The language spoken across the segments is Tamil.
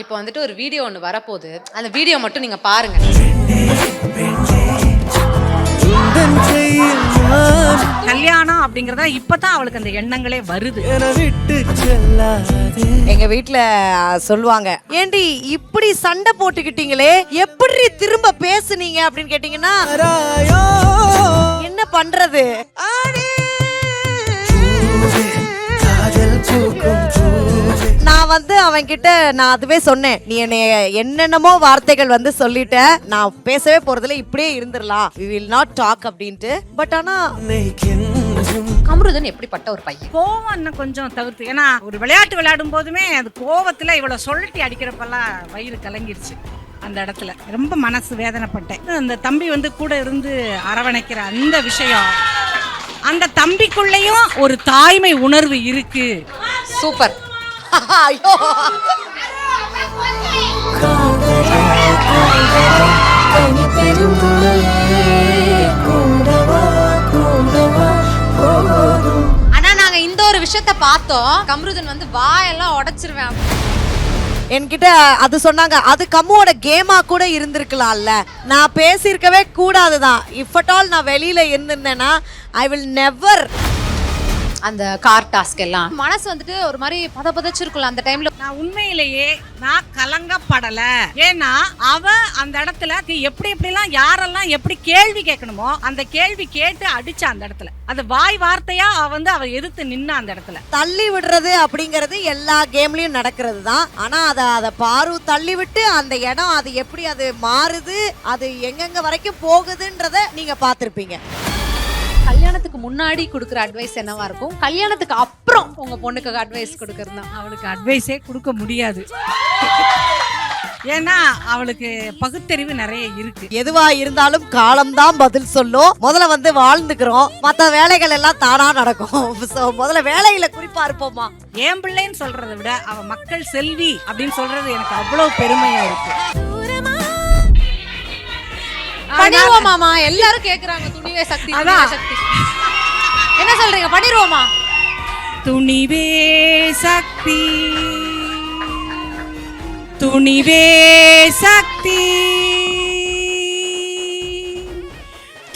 இப்போ வந்துட்டு ஒரு வீடியோ ஒன்று வரப்போகுது. அந்த வீடியோ மட்டும் நீங்க பாருங்க. கல்யாணம் அப்படிங்கறத இப்பதான் அவளுக்கு அந்த எண்ணங்களே வருது. எங்க வீட்ல சொல்லுவாங்க, ஏண்டி இப்படி சண்டை போட்டுக்கிட்டீங்களே, எப்படி திரும்ப பேசுனீங்க அப்படின்னு கேட்டீங்கன்னா என்ன பண்றது? நான் அவன்கிட்ட நான் அதுவே சொன்னேன், நீ என்னென்னமோ வார்த்தைகள் சொல்லிட்ட, நான் பேசவே போறதுல இப்படியே இருந்துடலாம், we will not talk அப்படின்ட்டு. பட் ஆனா கமருதன் எப்படிப்பட்ட ஒரு பையன்? கோவம் இன்னும் கொஞ்சம் தவிர்த்து, ஏன்னா ஒரு விளையாட்டு விளையாடும் போதுமே அது கோவத்துல இவ்வளவு சொல்லி அடிக்கிறப்பெல்லாம் வயிறு கலங்கிருச்சு. அந்த இடத்துல ரொம்ப மனசு வேதனைப்பட்டேன். அந்த தம்பி கூட இருந்து அரவணைக்கிற அந்த விஷயம், அந்த தம்பிக்குள்ளேயும் ஒரு தாய்மை உணர்வு இருக்கு. சூப்பர். ஐயோ, ஆனா நாங்க இந்த ஒரு விஷயத்த பார்த்தோம். கமருதன் வாயெல்லாம் உடைச்சிருவேன் என்கிட்ட அது சொன்னாங்க. அது கம்முவோட கேமா கூட இருந்திருக்கலாம்ல, நான் பேசியிருக்கவே கூடாதுதான். இஃப் அட் ஆல் நான் வெளியில இருந்திருந்தேன்னா ஐ வில் நெவர். அந்த கார் டாஸ்க் எல்லாம் மனசு ஒரு மாதிரி பதச்சிருக்கும்ல அந்த டைம்ல. நான் உண்மையிலேயே நான் கலங்கப்படல. ஏன்னா அவ அந்த இடத்துல எப்படி எப்படிலாம் யாரெல்லாம் எப்படி கேள்வி கேட்கணுமோ அந்த கேள்வி கேட்டு அடிச்சா அந்த இடத்துல. அது வாய் வார்த்தையா அவ எதிர்த்து நின்னா அந்த இடத்துல. தள்ளி விடுறது அப்படிங்கிறது எல்லா கேம்லயும் நடக்கிறது தான். ஆனா அதை பாரு தள்ளி விட்டு அந்த இடம் அது எப்படி அது மாறுது, அது எங்கெங்க வரைக்கும் போகுதுன்றத நீங்க பார்த்திருப்பீங்க. கல்யாணத்துக்கு முன்னாடி கொடுக்குற அட்வைஸ் என்னவா இருக்கும்? கல்யாணத்துக்கு அப்புறம் உங்க பொண்ணுக்கு அட்வைஸ் கொடுக்கறதா? அவளுக்கு அட்வைஸே கொடுக்க முடியாது. ஏன்னா அவளுக்கு பகுத்தறிவு நிறைய இருக்கு. எதுவா இருந்தாலும் காலம்தான் பதில் சொல்லும். முதல்ல வாழ்ந்துக்கிறோம், மற்ற வேலைகள் எல்லாம் தானா நடக்கும். முதல்ல வேலையில குறிப்பா இருப்போமா. என் பிள்ளைன்னு சொல்றதை விட அவ மக்கள் செல்வி அப்படின்னு சொல்றது எனக்கு அவ்வளவு பெருமையா இருக்கு. பண்ணிடுவோமாமா, எல்லாரும் கேக்குறாங்க. துணிவே சக்தி, துணிவே சக்தி. என்ன சொல்றீங்க? பண்ணிடுவோமா? துணிவே சக்தி, துணிவே சக்தி,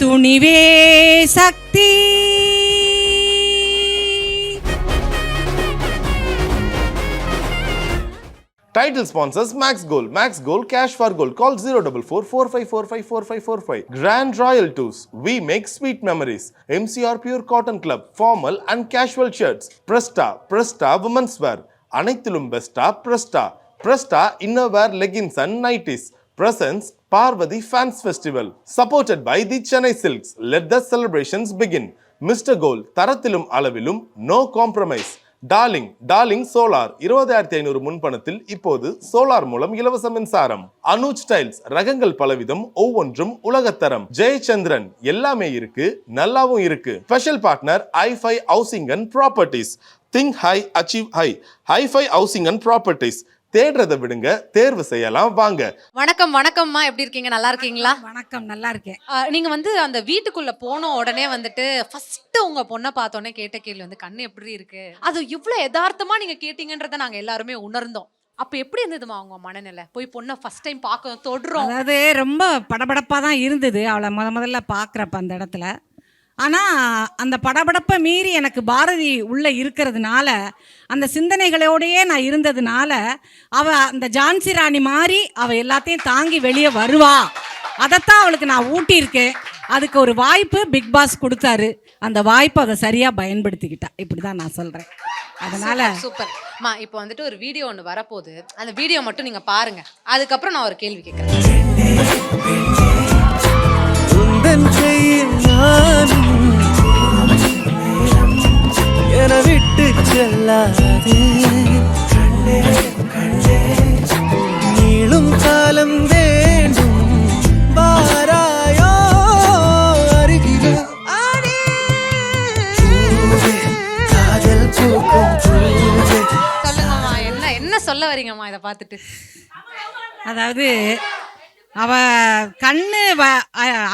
துணிவே சக்தி. Title sponsors Max Gold. Max Gold, cash for gold. Call 044-4545-4545. Grand Royal Tours. We make sweet memories. MCR Pure Cotton Club. Formal and casual shirts. Presta. Presta Women's Wear. Anaithilum Besta. Presta. Presta Innerwear Leggings and Nighties. Presents Parvati Fans Festival. Supported by the Chennai Silks. Let the celebrations begin. Mr. Gold. Tarathilum Alavilum. No compromise. Darling solar 20,500 முன்பணத்தில் இப்போது சோலார் மூலம் இலவச மின்சாரம். அனுஜ் ஸ்டைல்ஸ் ரகங்கள் பலவிதம், ஒவ்வொன்றும் உலகத்தரம். ஜெயச்சந்திரன் எல்லாமே இருக்கு, நல்லாவும் இருக்கு. Special partner i5 housing and properties. Think high achieve high. i5 housing and properties. தேடுறதை விடுங்க, தேர்வு செய்யலாம் வாங்க. வணக்கம். வணக்கம்மா, எப்படி இருக்கீங்க? நல்லா இருக்கீங்களா? வணக்கம், நல்லா இருக்கேன். நீங்க அந்த வீட்டுக்குள்ள போன உடனே ஃபர்ஸ்ட் உங்க பொண்ணை பார்த்தோன்னே கேட்ட கேள்வி கண்ணு எப்படி இருக்கு, அது இவ்வளவு யதார்த்தமா நீங்க கேட்டீங்கன்றத நாங்க எல்லாருமே உணர்ந்தோம். அப்ப எப்படி இருந்ததுமா உங்க மனநிலை? போய் பொண்ணை ஃபர்ஸ்ட் டைம் பார்க்க தொடுறோம். அதாவது ரொம்ப படபடப்பா தான் இருந்தது அவளை முதல்ல பார்க்குறப்ப அந்த இடத்துல. ஆனால் அந்த படபடப்பை மீறி எனக்கு பாரதி உள்ளே இருக்கிறதுனால, அந்த சிந்தனைகளோடையே நான் இருந்ததுனால, அவள் அந்த ஜான்சி ராணி மாதிரி அவள் எல்லாத்தையும் தாங்கி வெளியே வருவா. அதைத்தான் அவளுக்கு நான் ஊட்டியிருக்கேன். அதுக்கு ஒரு வாய்ப்பு பிக் பாஸ் கொடுத்தாரு. அந்த வாய்ப்பை அதை சரியாக பயன்படுத்திக்கிட்டா. இப்படி தான் நான் சொல்கிறேன். அதனால சூப்பர். இப்போ ஒரு வீடியோ ஒன்று வரப்போகுது. அந்த வீடியோ மட்டும் நீங்கள் பாருங்க. அதுக்கப்புறம் நான் ஒரு கேள்வி கேட்குறேன். விட்டு செல்லாதே நீளும் காலம் வேண்டும் வாராயோ அருகில காதல் பூக்கும். சொல்லுங்கம்மா, என்ன சொல்ல வரீங்கம்மா இதை பார்த்துட்டு? அதாவது அவ கண்ணு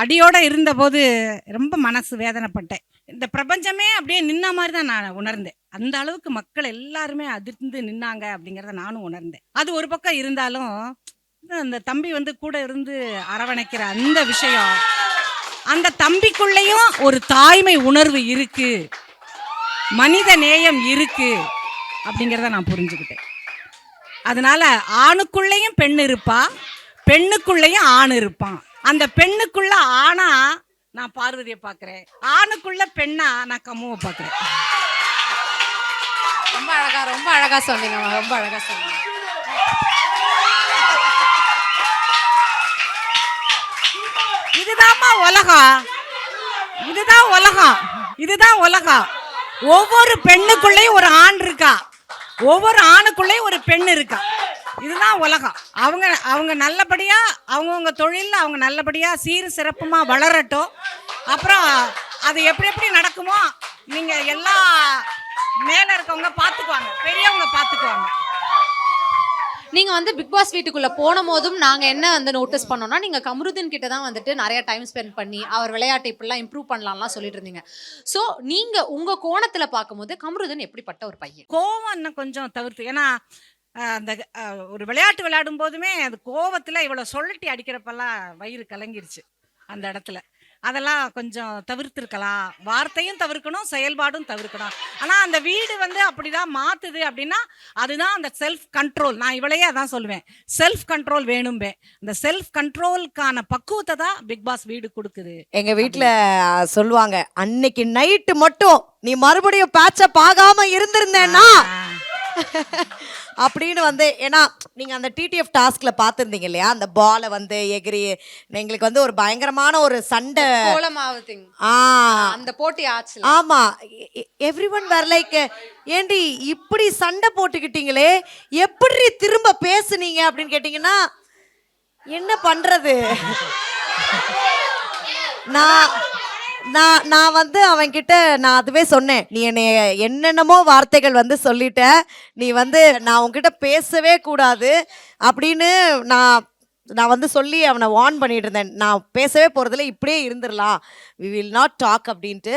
அடியோட இருந்தபோது ரொம்ப மனசு வேதனைப்பட்டேன். இந்த பிரபஞ்சமே அப்படியே நின்ன மாதிரி தான் நான் உணர்ந்தேன். அந்த அளவுக்கு மக்கள் எல்லாருமே அதிர்ந்து நின்னாங்க அப்படிங்கிறத நானும் உணர்ந்தேன். அது ஒரு பக்கம் இருந்தாலும் அந்த தம்பி வந்து கூட இருந்து அரவணைக்கிற அந்த விஷயம், அந்த தம்பிக்குள்ளேயும் ஒரு தாய்மை உணர்வு இருக்கு, மனித நேயம் இருக்கு அப்படிங்கிறத நான் புரிஞ்சுக்கிட்டேன். அதனால ஆணுக்குள்ளேயும் பெண் இருப்பா, பெண்ணுக்குள்ளேயும் ஆண் இருப்பான். அந்த பெண்ணுக்குள்ள ஆணா நான் பார்வதியை பார்க்கிறேன், ஆணுக்குள்ள பெண்ணா நான் கம்முவை பார்க்கிறேன். ரொம்ப அழகா சொன்னீங்க, ரொம்ப அழகா சொன்னீங்க. இதுதான்மா உலகம், இதுதான் உலகம், இதுதான் உலகம். ஒவ்வொரு பெண்ணுக்குள்ளேயும் ஒரு ஆண் இருக்கா, ஒவ்வொரு ஆணுக்குள்ளேயும் ஒரு பெண் இருக்கா. இதுதான் உலகம். அவங்க அவங்க நல்லபடியா அவங்கவுங்க தொழிலில் அவங்க நல்லபடியா சீர் சிறப்புமா வளரட்டும். அப்புறம் அது எப்படி எப்படி நடக்குமோ நீங்க எல்லா மேல இருக்கவங்க பார்த்துக்குவாங்க, பெரியவங்க பார்த்துக்குவாங்க. நீங்க வந்து பிக் பாஸ் வீட்டுக்குள்ள போன போதும் நாங்க என்ன வந்து நோட்டீஸ் பண்ணோம்னா, நீங்க கமருதீன் கிட்ட தான் வந்துட்டு நிறைய டைம் ஸ்பெண்ட் பண்ணி அவர் விளையாட்டை இப்படிலாம் இம்ப்ரூவ் பண்ணலாம்லாம் சொல்லிட்டு இருந்தீங்க. ஸோ நீங்க உங்க கோணத்துல பார்க்கும்போது கமருதீன் எப்படிப்பட்ட ஒரு பையன்? கோவம் இன்னும் கொஞ்சம் தவிர்த்து, ஏன்னா அந்த ஒரு விளையாட்டு விளையாடும் போதுமே அது கோவத்தில் இவ்வளோ சொல்லட்டி அடிக்கிறப்பெல்லாம் வயிறு கலங்கிருச்சு அந்த இடத்துல. அதெல்லாம் கொஞ்சம் தவிர்த்திருக்கலாம். வார்த்தையும் தவிர்க்கணும், செயல்பாடும் தவிர்க்கணும். ஆனால் அந்த வீடு வந்து அப்படிதான் மாத்துது அப்படின்னா அதுதான் அந்த செல்ஃப் கண்ட்ரோல். நான் இவளையே அதான் சொல்லுவேன், செல்ஃப் கண்ட்ரோல் வேணும்பே. அந்த செல்ஃப் கண்ட்ரோலுக்கான பக்குவத்தை தான் பிக் பாஸ் வீடு கொடுக்குது. எங்க வீட்டுல சொல்லுவாங்க, அன்னைக்கு நைட்டு மட்டும் நீ மறுபடியும் பேட்சப் ஆகாம இருந்திருந்தேன்னா அப்படின்னு வந்து, ஏன்னா நீங்க அந்த டிடிஎஃப் டாஸ்க்ல பாத்திருந்தீங்க இல்லையா, அந்த பாலை வந்து எகிரி எங்களுக்கு வந்து ஒரு பயங்கரமான ஒரு சண்டை அந்த போட்டி ஆச்சு. ஆமா, எவ்ரிவன் வேர் லைக், ஏண்டி இப்படி சண்டை போட்டுக்கிட்டீங்களே, எப்படி திரும்ப பேசுனீங்க அப்படின்னு கேட்டீங்கன்னா என்ன பண்றது. நான் வந்து அவன்கிட்ட நான் அதுவே சொன்னேன், நீ என்னை என்னென்னமோ வார்த்தைகள் வந்து சொல்லிட்ட, நீ வந்து நான் உன்கிட்ட பேசவே கூடாது அப்படின்னு நான் வந்து சொல்லி அவனை வார்ன் பண்ணிட்டு இருந்தேன். நான் பேசவே போறதில்ல, இப்படியே இருந்துடலாம், வி வில் நாட் டாக் அப்படின்ட்டு.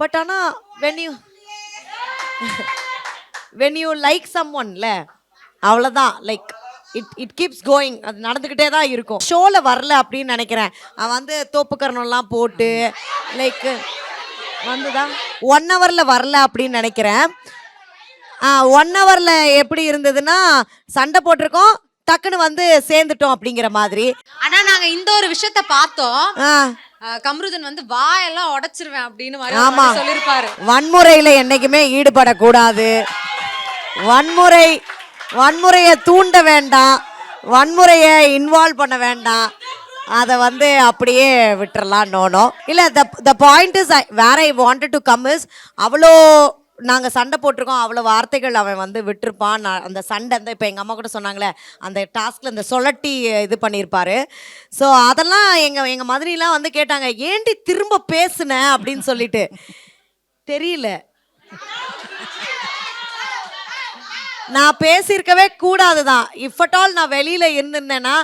பட் ஆனால் when you like someone-ல அவ்வளோதான், லைக் இட் கீப்ஸ் கோயிங், அது நடந்துக்கிட்டே தான் இருக்கும். ஷோவில் வரல அப்படின்னு நினைக்கிறேன். அவன் வந்து தோப்புக்கரணம்லாம் போட்டு லைக் வந்துதான் 1 ஹவரில் வரல அப்படின்னு நினைக்கிறேன். 1 ஹவரில் எப்படி இருந்ததுன்னா, சண்டை போட்டிருக்கோம், டக்குன்னு வந்து சேர்ந்துட்டோம் அப்படிங்கிற மாதிரி. ஆனா நாங்க இந்த ஒரு விஷயத்த பார்த்தோம், கமருதீன் வந்து வாயெல்லாம் உடைச்சிருவேன் அப்படின்னு ஆமா சொல்லிருப்பாரு. வன்முறையில என்னைக்குமே ஈடுபடக்கூடாது, வன்முறையை தூண்ட வேண்டாம், வன்முறையை இன்வால்வ் பண்ண வேண்டாம், அதை வந்து அப்படியே விட்டுறலாம். நோனோ இல்லை, the point is where I wanted to come is, அவ்வளோ நாங்கள் சண்டை போட்டிருக்கோம், அவ்வளோ வார்த்தைகள் அவன் வந்து விட்டுருப்பான். அந்த சண்டை இந்த இப்போ எங்கள் அம்மா கூட சொன்னாங்களே, அந்த டாஸ்கில் இந்த சொலட்டி இது பண்ணியிருப்பாரு. ஸோ அதெல்லாம் எங்கள் மாதிரிலாம் வந்து கேட்டாங்க, ஏண்டி திரும்ப பேசுன அப்படின்னு சொல்லிட்டு. தெரியல, நான் பேசியிருக்கவே கூடாது தான். இஃப் அட் ஆல் நான் வெளியில் இருந்திருந்தேன்னா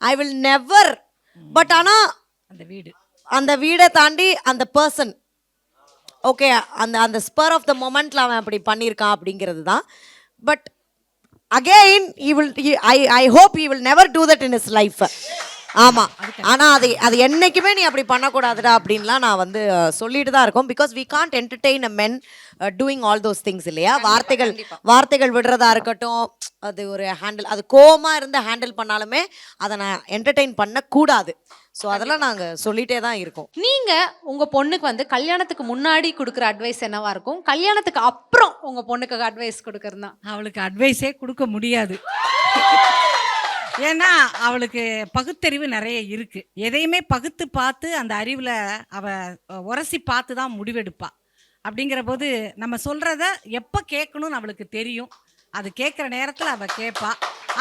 ஐ வில் நெவர். பட் ஆனால் அந்த வீடை தாண்டி அந்த பர்சன் ஓகே, அந்த ஸ்பர் ஆஃப் த மொமெண்ட்ல அவன் அப்படி பண்ணியிருக்கான் அப்படிங்கிறது தான். But again I hope he will never do that in his life. ஆமாம், ஆனால் அது என்னைக்குமே நீ அப்படி பண்ணக்கூடாதுடா அப்படின்லாம் நான் வந்து சொல்லிட்டு தான் இருக்கோம். Because we can't entertain a men doing all those things இல்லையா. வார்த்தைகள் விடுறதா இருக்கட்டும், அது ஒரு ஹேண்டில், அது கோவமா இருந்து ஹேண்டில் பண்ணாலுமே அதை நான் என்டர்டெயின் பண்ணக்கூடாது. ஸோ அதெல்லாம் நாங்கள் சொல்லிட்டே தான் இருக்கோம். நீங்க உங்க பொண்ணுக்கு வந்து கல்யாணத்துக்கு முன்னாடி கொடுக்குற அட்வைஸ் என்னவா இருக்கும், கல்யாணத்துக்கு அப்புறம் உங்க பொண்ணுக்கு அட்வைஸ் கொடுக்கறதுனா? அவளுக்கு அட்வைஸே கொடுக்க முடியாது. ஏன்னா அவளுக்கு பகுத்தறிவு நிறைய இருக்கு. எதையுமே பகுத்து பார்த்து அந்த அறிவில் அவ உரசி பார்த்து தான் முடிவெடுப்பா. அப்படிங்கிற போது நம்ம சொல்கிறத எப்போ கேட்கணும்னு அவளுக்கு தெரியும். அது கேட்குற நேரத்தில் அவள் கேட்பா.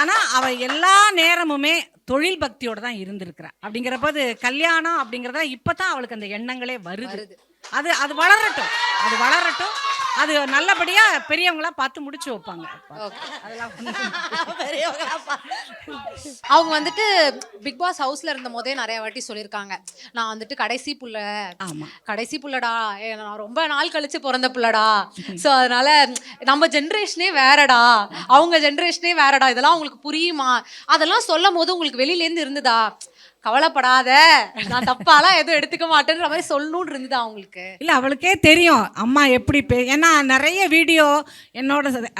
ஆனால் அவள் எல்லா நேரமுமே தொழில் பக்தியோடு தான் இருந்திருக்கிறா. அப்படிங்கிற போது கல்யாணம் அப்படிங்கிறத இப்போ தான் அவளுக்கு அந்த எண்ணங்களே வருது. அது வளரட்டும், அது நல்லபடியாக பெரியவங்களா பார்த்து முடிச்சு வைப்பாங்க. அதெல்லாம் அவங்க வந்துட்டு பிக் பாஸ் ஹவுஸ்ல இருந்த போதே நிறைய வாட்டி சொல்லியிருக்காங்க, நான் வந்துட்டு கடைசி புள்ள, ஆமா. கடைசி புள்ளடா, நான் ரொம்ப நாள் கழிச்சு பிறந்த புள்ளடா, ஸோ அதனால நம்ம ஜென்ரேஷனே வேறடா, அவங்க ஜென்ரேஷனே வேறடா, இதெல்லாம் உங்களுக்கு புரியுமா, அதெல்லாம் சொல்லும் போது உங்களுக்கு வெளியிலேருந்து இருந்ததா, கவலைப்படாத நான் தப்பாலாம் எதுவும் எடுத்துக்க மாட்டேன்ற மாதிரி சொல்லணும்னு இருந்ததா அவங்களுக்கு? இல்லை, அவளுக்கே தெரியும் அம்மா எப்படி ஏன்னா நிறைய வீடியோ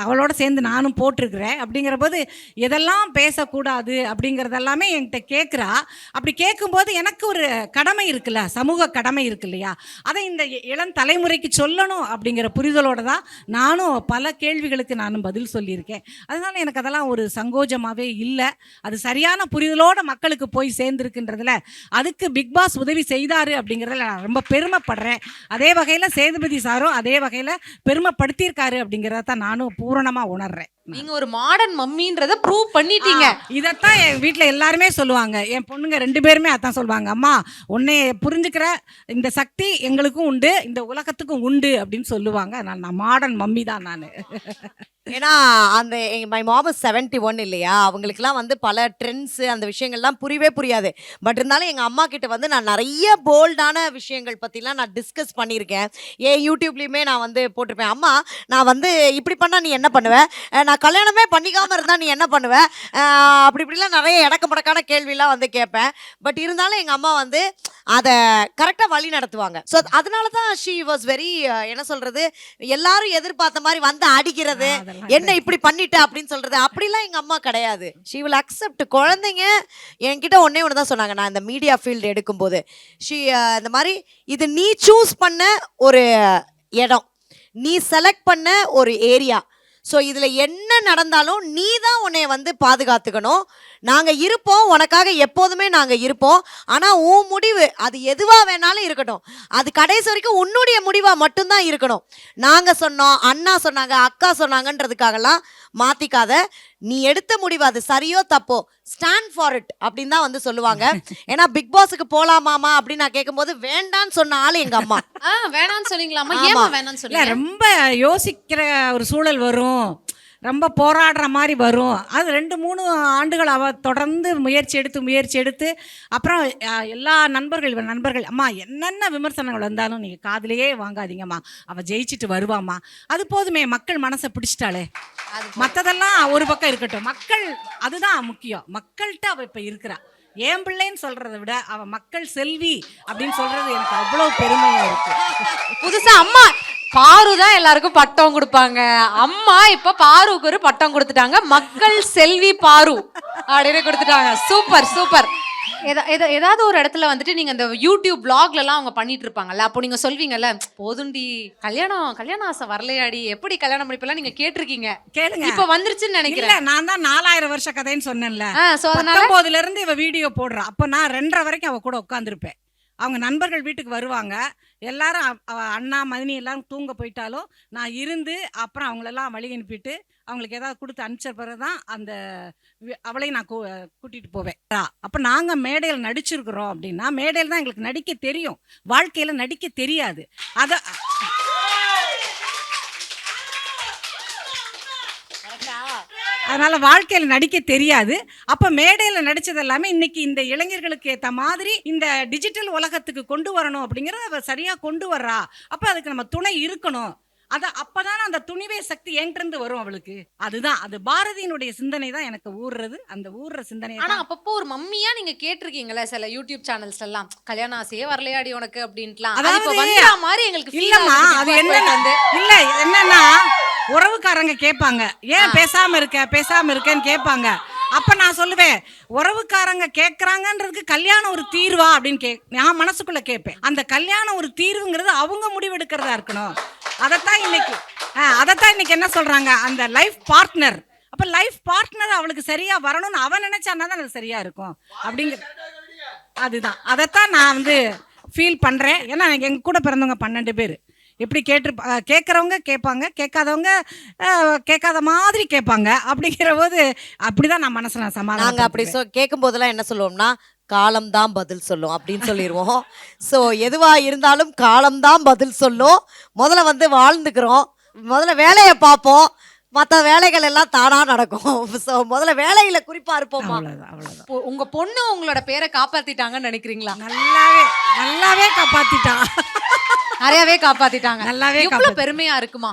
அவளோட சேர்ந்து நானும் போட்டிருக்கிறேன். அப்படிங்கிற போது எதெல்லாம் பேசக்கூடாது அப்படிங்கிறதெல்லாமே என்கிட்ட கேட்குறா. அப்படி கேட்கும்போது எனக்கு ஒரு கடமை இருக்குல்ல, சமூக கடமை இருக்கு இல்லையா, அதை இந்த இளம் தலைமுறைக்கு சொல்லணும் அப்படிங்கிற புரிதலோடு தான் நானும் பல கேள்விகளுக்கு நானும் பதில் சொல்லியிருக்கேன். அதனால் எனக்கு அதெல்லாம் ஒரு சங்கோஜமாகவே இல்லை. அது சரியான புரிதலோடு மக்களுக்கு போய் சேர்ந்துருக்குன்றதுல அதுக்கு பிக் பாஸ் உதவி செய்தாரு அப்படிங்கிறதுல நான் ரொம்ப பெருமைப்படுறேன். அதே வகையில் சேதுபதி சாரும் அதே வகையில் பெருமைப்படுத்தியிருக்காரு அப்படிங்கிறத தான் நானும் பூரணமாக உணர்றேன். நீங்க ஒரு மாடர்ன் மம்மின்றத ப்ரூவ் பண்ணிட்டீங்க. இதைத்தான் என் வீட்டில் எல்லாருமே சொல்லுவாங்க. என் பொண்ணுங்க 2 பேருமே அதான் சொல்லுவாங்க, அம்மா உன்னை புரிஞ்சுக்கிற இந்த சக்தி எங்களுக்கும் உண்டு, இந்த உலகத்துக்கும் உண்டு அப்படின்னு சொல்லுவாங்க. நான் மாடர்ன் மம்மி தான் நான். ஏன்னா அந்த மை மாம் 71 இல்லையா, அவங்களுக்குலாம் வந்து பல ட்ரெண்ட்ஸு அந்த விஷயங்கள்லாம் புரியவே புரியாது. பட் இருந்தாலும் எங்கள் அம்மா கிட்ட வந்து நான் நிறைய போல்டான விஷயங்கள் பற்றிலாம் நான் டிஸ்கஸ் பண்ணியிருக்கேன். ஏன் யூடியூப்லேயுமே நான் வந்து போட்டிருப்பேன், அம்மா நான் வந்து இப்படி பண்ணால் நீ என்ன பண்ணுவேன், நான் கல்யாணமே பண்ணிக்காமல் இருந்தால் நீ என்ன பண்ணுவேன், அப்படி இப்படிலாம் நிறைய இடக்க முடக்கான கேள்விலாம் வந்து கேட்பேன். பட் இருந்தாலும் எங்கள் அம்மா வந்து அதை கரெக்டாக வழி நடத்துவாங்க. ஸோ அதனால தான் ஷீ வாஸ் வெரி என்ன சொல்கிறது, எல்லாரும் எதிர்பார்த்த மாதிரி வந்து அடிக்கிறது, என்ன இப்படி பண்ணிட்ட அப்படின்னு சொல்றது, அப்படிலாம் எங்க அம்மா கிடையாது. She will accept. குழந்தைங்க என்கிட்ட ஒன்னே ஒன்று தான் சொன்னாங்க, நான் இந்த மீடியா ஃபீல்டு எடுக்கும்போது, இந்த மாதிரி இது நீ சூஸ் பண்ண ஒரு இடம், நீ செலக்ட் பண்ண ஒரு ஏரியா, ஸோ இதில் என்ன நடந்தாலும் நீ தான் உன்னைய வந்து பாதுகாத்துக்கணும். நாங்கள் இருப்போம், உனக்காக எப்போதுமே நாங்கள் இருப்போம். ஆனால் உன் முடிவு அது எதுவாக வேணாலும் இருக்கட்டும், அது கடைசி வரைக்கும் உன்னுடைய முடிவாக மட்டும்தான் இருக்கணும். நாங்கள் சொன்னோம், அண்ணா சொன்னாங்க, அக்கா சொன்னாங்கன்றதுக்காகலாம் மாற்றிக்காத. நீ எடுத்த முடிவு அது சரியோ தப்போ, ஸ்டாண்ட் ஃபார் இட் அப்படின்னு தான் வந்து சொல்லுவாங்க. ஏன்னா பிக் பாஸுக்கு போலாமாமா அப்படின்னு நான் கேட்கும்போது வேண்டான்னு சொன்ன ஆளு எங்க அம்மா. வேணான்னு சொன்னீங்களாமா? ஏமா வேணான்னு சொன்னீங்க? ரொம்ப யோசிக்கிற ஒரு சூழல் வரும், ரொம்ப போராடுற மாதிரி வரும். அது 2-3 ஆண்டுகள் அவள் தொடர்ந்து முயற்சி எடுத்து அப்புறம் எல்லா நண்பர்கள் அம்மா என்னென்ன விமர்சனங்கள் வந்தாலும் நீங்கள் காதுலேயே வாங்காதீங்கம்மா, அவள் ஜெயிச்சுட்டு வருவாம்மா, அது போதுமே, மக்கள் மனசை பிடிச்சிட்டாளே, மற்றதெல்லாம் ஒரு பக்கம் இருக்கட்டும், மக்கள் அதுதான் முக்கியம். மக்கள்கிட்ட அவள் இப்போ இருக்கிறா. என் பிள்ளைன்னு சொல்றதை விட அவ மக்கள் செல்வி அப்படின்னு சொல்றது எனக்கு அவ்வளவு பெருமையா இருக்கு. புதுசா அம்மா பாரு தான் எல்லாருக்கும் பட்டம் கொடுப்பாங்க, அம்மா இப்ப பாருக்கு ஒரு பட்டம் கொடுத்துட்டாங்க, மக்கள் செல்வி பாரு அப்படின்னு கொடுத்துட்டாங்க. Super super. ஏதாவது ஒரு இடத்துல வந்துட்டு நீங்க இந்த யூடியூப் vlogல எல்லாம் அவங்க பண்ணிட்டு இருப்பாங்கல்ல, அப்போ நீங்க சொல்வீங்கல்ல, போதுண்டி கல்யாண ஆசை வரலையாடி, எப்படி கல்யாணம் பண்ணிப்பெல்லாம் நீங்க கேட்டிருக்கீங்க, கேளுங்க, இப்ப வந்துருச்சுன்னு நினைக்கிறேன். நான் தான் 4000 வருஷ கதைன்னு சொன்னேன்ல, 19 இருந்து இவ வீடியோ போடுறா. அப்ப நான் 2:30 வரைக்கும் அவ கூட உட்காந்துருப்பேன். அவங்க நண்பர்கள் வீட்டுக்கு வருவாங்க, எல்லாரும் அண்ணா மதினி எல்லாம் தூங்க போயிட்டாலும் நான் இருந்து அப்புறம் அவங்களெல்லாம் வழி அனுப்பிட்டு அவங்களுக்கு ஏதாவது கொடுத்து அனுப்பிச்ச பிறகு தான் அந்த அவளையும் நான் கூட்டிகிட்டு போவேன். அப்போ நாங்கள் மேடையில் நடிச்சிருக்கிறோம் அப்படின்னா, மேடையில் தான் எங்களுக்கு நடிக்க தெரியும், வாழ்க்கையில் நடிக்க தெரியாது. அதை அதனால் வாழ்க்கையில் நடிக்க தெரியாது. அப்போ மேடையில் நடித்தது எல்லாமே இன்னைக்கு இந்த இளைஞர்களுக்கு ஏற்ற மாதிரி இந்த டிஜிட்டல் உலகத்துக்கு கொண்டு வரணும் அப்படிங்கிறத அவ சரியாக கொண்டு வர்றா. அப்போ அதுக்கு நம்ம துணை இருக்கணும். அப்பதானே அந்த துணிவே சக்தி என்கிட்ட வரும் அவளுக்கு. அதுதான், அது பாரதியினுடைய சிந்தனை தான் எனக்கு ஊறுறது. அந்த ஊறுற சிந்தனை. ஆனா அப்பப்போ ஒரு மம்மியா நீங்க கேட்டிருக்கீங்களா சில யூடியூப் சேனல்ஸ் எல்லாம், கல்யாணம் ஆசையே வரலையாடி உனக்கு அப்படின்ட்டுலாம்? அதாவது மாதிரி எங்களுக்கு இல்லம்மா, அது என்னன்னா உறவுக்காரங்க கேட்பாங்க, ஏன் பேசாம இருக்கேன்னு கேட்பாங்க. அப்ப நான் சொல்லுவேன், உறவுக்காரங்க கேட்கறாங்கன்றதுக்கு கல்யாணம் ஒரு தீர்வா அப்படின்னு நான் மனசுக்குள்ள கேட்பேன். அந்த கல்யாணம் ஒரு தீர்வுங்கிறது அவங்க முடிவெடுக்கிறதா இருக்கணும். அதைத்தான் இன்னைக்கு என்ன சொல்றாங்க, அந்த லைஃப் பார்ட்னர். அப்ப லைஃப் பார்ட்னர் அவளுக்கு சரியா வரணும்னு அவன் நினைச்சானா தான் அது சரியா இருக்கும் அப்படிங்கிற அதுதான். அதைத்தான் நான் வந்து ஃபீல் பண்றேன். ஏன்னா எங்க கூட பிறந்தவங்க 12 பேர். எப்படி கேட்குறவங்க கேட்பாங்க, கேட்காதவங்க கேட்காத மாதிரி கேட்பாங்க. அப்படிங்கிற போது அப்படிதான் நான் மனசுல சமாதானம். நாங்கள் அப்படி கேட்கும் போதெல்லாம் என்ன சொல்லுவோம்னா, காலம்தான் பதில் சொல்லும் அப்படின்னு சொல்லிடுவோம். ஸோ எதுவாக இருந்தாலும் காலம்தான் பதில் சொல்லும். முதல்ல வந்து வாழ்ந்துக்கிறோம், முதல்ல வேலையை பார்ப்போம், மற்ற வேலைகள் எல்லாம் தானா நடக்கும். ஸோ முதல்ல வேலையில குறிப்பா இருப்போமா? அவ்வளோதான். உங்க பொண்ணு உங்களோட பேரை காப்பாத்திட்டாங்கன்னு நினைக்கிறீங்களா? நல்லாவே காப்பாத்திட்டா. நிறையவே காப்பாத்திட்டாங்க. நல்லாவே எவ்வளவு பெருமையா இருக்குமா?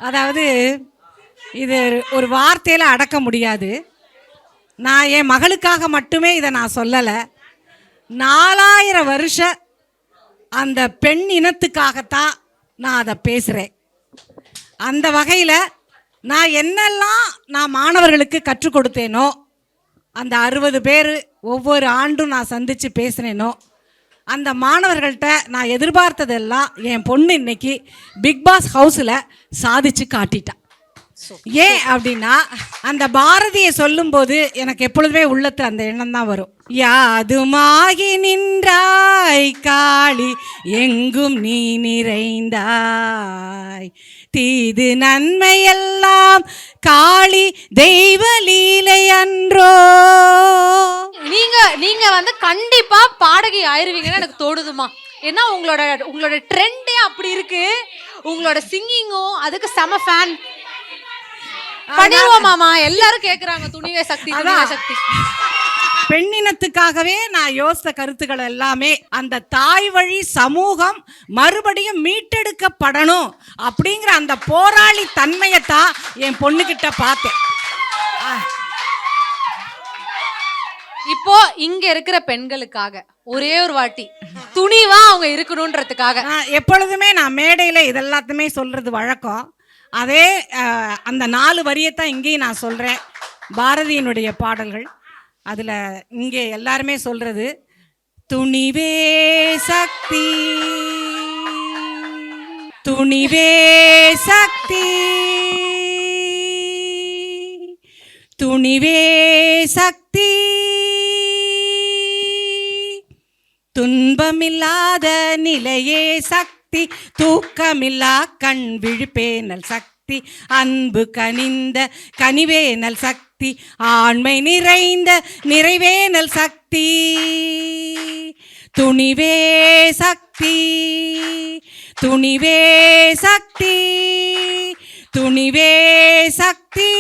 அதாவது இது ஒரு வார்த்தையில் அடக்க முடியாது. நான் என் மகளுக்காக மட்டுமே இதை நான் சொல்லலை. 4000 வருஷ அந்த பெண் இனத்துக்காகத்தான் நான் அதை பேசுகிறேன். அந்த வகையில் நான் என்னெல்லாம் நான் மாணவர்களுக்கு கற்றுக் கொடுத்தேனோ, அந்த 60 பேர் ஒவ்வொரு ஆண்டும் நான் சந்தித்து பேசினேனோ, அந்த மாணவர்கள்ட்ட நான் எதிர்பார்த்ததெல்லாம் என் பொண்ணு இன்னைக்கு பிக் பாஸ் ஹவுஸில் சாதிச்சு காட்டிட்டான். ஏன் அப்படின்னா, அந்த பாரதியை சொல்லும்போது எனக்கு எப்பொழுதுமே உள்ளத்தில் அந்த எண்ணம் தான் வரும். யாதுமாகி நின்றாய் காளி, எங்கும் நீ நிறைந்தாய், தீது நன்மையெல்லாம் காளி தெய்வ லீலை அன்றோ. நீங்க வந்து கண்டிப்பா பாடகி ஆயிருவீங்கன்னு எனக்கு தோணுதுமா. ஏன்னா உங்களோட ட்ரெண்டே அப்படி இருக்கு. உங்களோட சிங்கிங்கும் அதுக்கு செம ஃபேன். பண்ணிடுவோம் மாமா, எல்லாரும் கேக்குறாங்க துணிவே சக்தி துணிவே சக்தி. பெண்ணினத்துக்காகவே நான் யோசித்த கருத்துக்கள் எல்லாமே அந்த தாய் வழி சமூகம் மறுபடியும் மீட்டெடுக்கப்படணும் அப்படிங்கிற அந்த போராளி தன்மையத்தான் என் பொண்ணுகிட்ட பார்த்தேன். இப்போ இங்க இருக்கிற பெண்களுக்காக ஒரே ஒரு வாட்டி துணிவா அவங்க இருக்கணும்ன்றதுக்காக எப்பொழுதுமே நான் மேடையில இதெல்லாத்தையுமே சொல்றது வழக்கம். அதே அந்த 4 வரியத்தான் இங்கேயும் நான் சொல்றேன். பாரதியினுடைய பாடல்கள் அதுல இங்கே எல்லாருமே சொல்றது, துணிவே சக்தி துணிவே சக்தி துணிவே சக்தி, துன்பமில்லாத நிலையே சக்தி, தூக்கமில்லா கண் விழிப்பேனல் சக்தி, அன்பு கனிந்த கனிவேனல் சக்தி, ஆண்மை நிறைந்த நிறைவேனல் சக்தி, துணிவே சக்தி துணிவே சக்தி துணிவே சக்தி.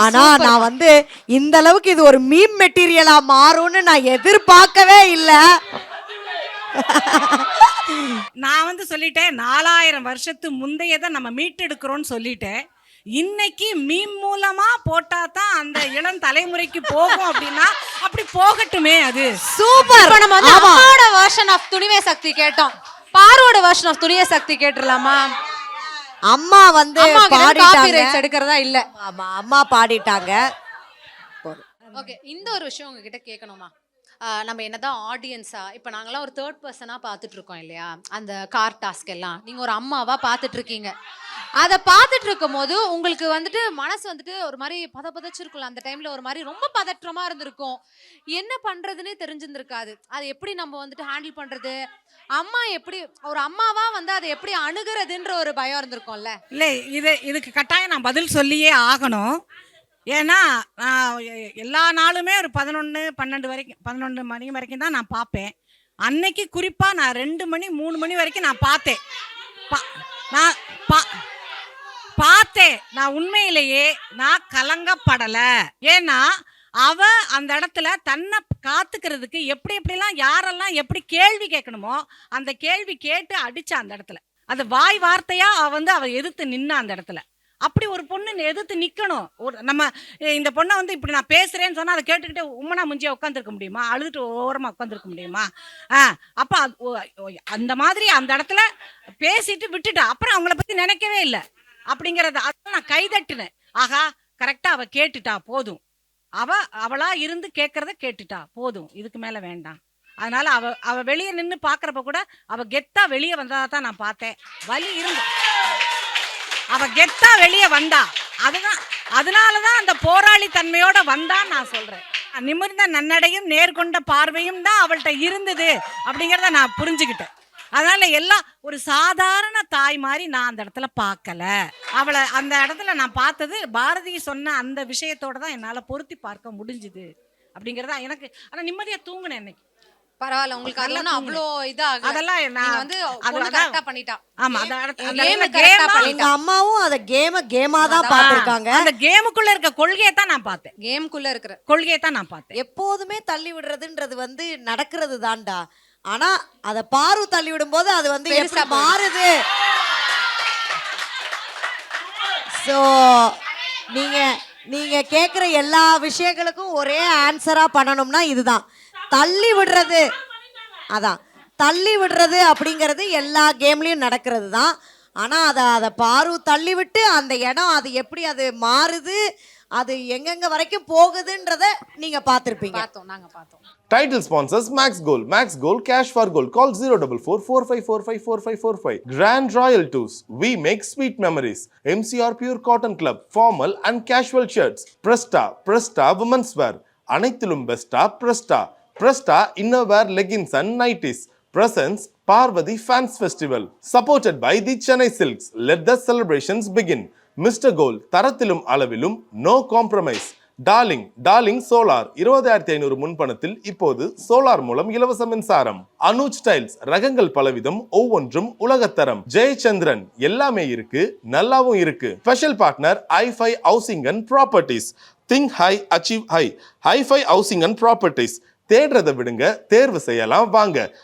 ஆனா நான் வந்து இந்த அளவுக்கு இது ஒரு மீம் மெட்டீரியலா மாறும்னு நான் எதிர்பார்க்கவே இல்லை. நான் வந்து சொல்லிட்டேன் 4000 வருஷத்து முந்தையதை நம்ம மீட்டெடுக்கிறோம்னு சொல்லிட்டேன். இன்னைக்கு மீம் மூலமா போட்டா தான் அந்த இளம் தலைமுறைக்கு போகும் அப்படின்னா அப்படி போகட்டுமே. அது சூப்பர். நம்ம வந்து அம்மாவோட வெர்ஷன் ஆஃப் துணிவே சக்தி கேட்டோம், பாரோட வெர்ஷன் ஆஃப் துணிவே சக்தி கேட்டுறலாமா? அம்மா வந்து காப்பிரைட்ஸ் எடுக்கிறதா இல்ல. ஆமா, அம்மா பாடிட்டாங்க. ஓகே, இந்த ஒரு விஷயம் உங்ககிட்ட கேட்கணுமா? நம்ம என்னதான் ஆடியன்ஸா இப்போ நாங்களாம் ஒரு தேர்ட் பர்சனாக பார்த்துட்டு இருக்கோம் இல்லையா, அந்த கார் டாஸ்க் எல்லாம் நீங்கள் ஒரு அம்மாவா பார்த்துட்டு இருக்கீங்க. அதை பார்த்துட்டு இருக்கும் போது உங்களுக்கு வந்துட்டு மனசு வந்துட்டு ஒரு மாதிரி பதச்சிருக்கும்ல. அந்த டைம்ல ஒரு மாதிரி ரொம்ப பதற்றமா இருந்திருக்கும், என்ன பண்றதுன்னே தெரிஞ்சிருந்திருக்காது. அதை எப்படி நம்ம வந்துட்டு ஹேண்டில் பண்றது, அம்மா எப்படி ஒரு அம்மாவா வந்து அதை எப்படி அணுகிறதுன்ற ஒரு பயம் இருந்திருக்கும்ல. இல்லை, இதுக்கு கட்டாயம் நான் பதில் சொல்லியே ஆகணும். ஏன்னா நான் எல்லா நாளுமே ஒரு 11 மணி வரைக்கும் தான் நான் பார்ப்பேன். அன்னைக்கு குறிப்பாக நான் 2 மணி 3 மணி வரைக்கும் நான் பார்த்தேன். நான் உண்மையிலேயே நான் கலங்கப்படலை. ஏன்னா அவ அந்த இடத்துல தன்னை காத்துக்கிறதுக்கு எப்படிலாம் யாரெல்லாம் எப்படி கேள்வி கேட்கணுமோ அந்த கேள்வி கேட்டு அடிச்சா. அந்த இடத்துல அது வாய் வார்த்தையா அவ எதிர்த்து நின்னா. அந்த இடத்துல அப்படி ஒரு பொண்ணு எதிர்த்து நிற்கணும். நம்ம இந்த பொண்ணை வந்து இப்படி நான் பேசுறேன்னு சொன்னா அதை கேட்டுக்கிட்டு உம்மனா முஞ்சியா உட்காந்துருக்க முடியுமா? அழுதுட்டு ஓரமா உட்காந்துருக்க முடியுமா? அப்ப அந்த மாதிரி அந்த இடத்துல பேசிட்டு விட்டுட்டா. அப்புறம் அவங்கள பத்தி நினைக்கவே இல்லை அப்படிங்கறத அதெல்லாம் நான் கைதட்டினேன். ஆகா, கரெக்டா அவ கேட்டுட்டா, போதும். அவளா இருந்து கேட்கறத கேட்டுட்டா, போதும், இதுக்கு மேல வேண்டாம். அதனால அவ வெளியே நின்று பாக்குறப்ப கூட அவ கெத்தா வெளியே வந்தாதான் நான் பார்த்தேன். வலி இருந்து அவ கெத்தா வெளியே வந்தா. அதனாலதான் அந்த போராளி தன்மையோட வந்தான்னு நான் சொல்றேன். நிமிர்ந்த நன்னடையும் நேர்கொண்ட பார்வையும் தான் அவள்கிட்ட இருந்தது அப்படிங்கிறத நான் புரிஞ்சுக்கிட்டேன். அதனால எல்லாம் ஒரு சாதாரண தாய் மாதிரி நான் அந்த இடத்துல பார்க்கல. அவளை அந்த இடத்துல நான் பார்த்தது பாரதி சொன்ன அந்த விஷயத்தோட தான் என்னால் பொருத்தி பார்க்க முடிஞ்சுது அப்படிங்கிறதா எனக்கு. ஆனால் நிம்மதியாக தூங்கினேன் இன்னைக்கு. பரவாயில்ல, உங்களுக்கு அது ஒண்ணும் அவ்வளோ இதாகல. அதெல்லாம் நீங்க வந்து பொண்ணு கரெக்டா பண்ணிட்டா. ஆமா Game correct ஆ எங்க அம்மாவும் அதை கேமா தான் பார்த்திருக்காங்க. அந்த கேமுக்குள்ள இருக்க கொள்கையை தான் நான் பார்த்தேன். கேம்குள்ள இருக்கிற கொள்கையை தான் நான் பார்த்தேன். எப்போதுமே தள்ளி விடுறதுன்றது வந்து நடக்கிறது தான்டா. ஆனா அத பாரு தள்ளி விடும்போது அது வந்து பெருசா எப்படி மாறுது. சோ நீங்க கேக்குற எல்லா விஷயங்களுக்கும் ஒரே ஆன்சரா பண்ணணும்னா இதுதான். தள்ளி விடுறது, அதான் தள்ளி விடுறது அப்படிங்கிறது எல்லா கேம்லயும் நடக்கிறது தான். ஆனா அதை பாரு தள்ளி விட்டு அந்த இடம் அது எப்படி அது மாறுது, அது எங்கெங்க வரைக்கும் போகுதுன்றத நீங்க பார்த்திருப்பீங்க. பார்த்தோம், நாங்க பார்த்தோம். Title sponsors Max Gold. Max Gold, cash for gold. Call 044-4545-4545. Grand Royal Tours. We make sweet memories. MCR Pure Cotton Club. Formal and casual shirts. Presta Women's Wear. அனைத்திலும் பெஸ்டா Presta. Presta Innerwear Leggings and Nighties. Presents Parvati Fans Festival. Supported by the Chennai Silks. Let the celebrations begin. Mr. Gold. தரத்திலும் அளவிலும் no compromise. டார்லிங் சோலார் 20,500 முன்பணத்தில் இப்போது சோலார் மூலம் இலவச மின்சாரம். அனுஜ் டைல்ஸ் ரகங்கள் பலவிதம், ஒவ்வொன்றும் உலகத்தரம். ஜெயச்சந்திரன் எல்லாமே இருக்கு, நல்லாவும் இருக்கு. Special partner i5 housing and properties. Think high achieve high. i5 housing and properties. தேடுறதை விடுங்க, தேர்வு செய்யலாம் வாங்க.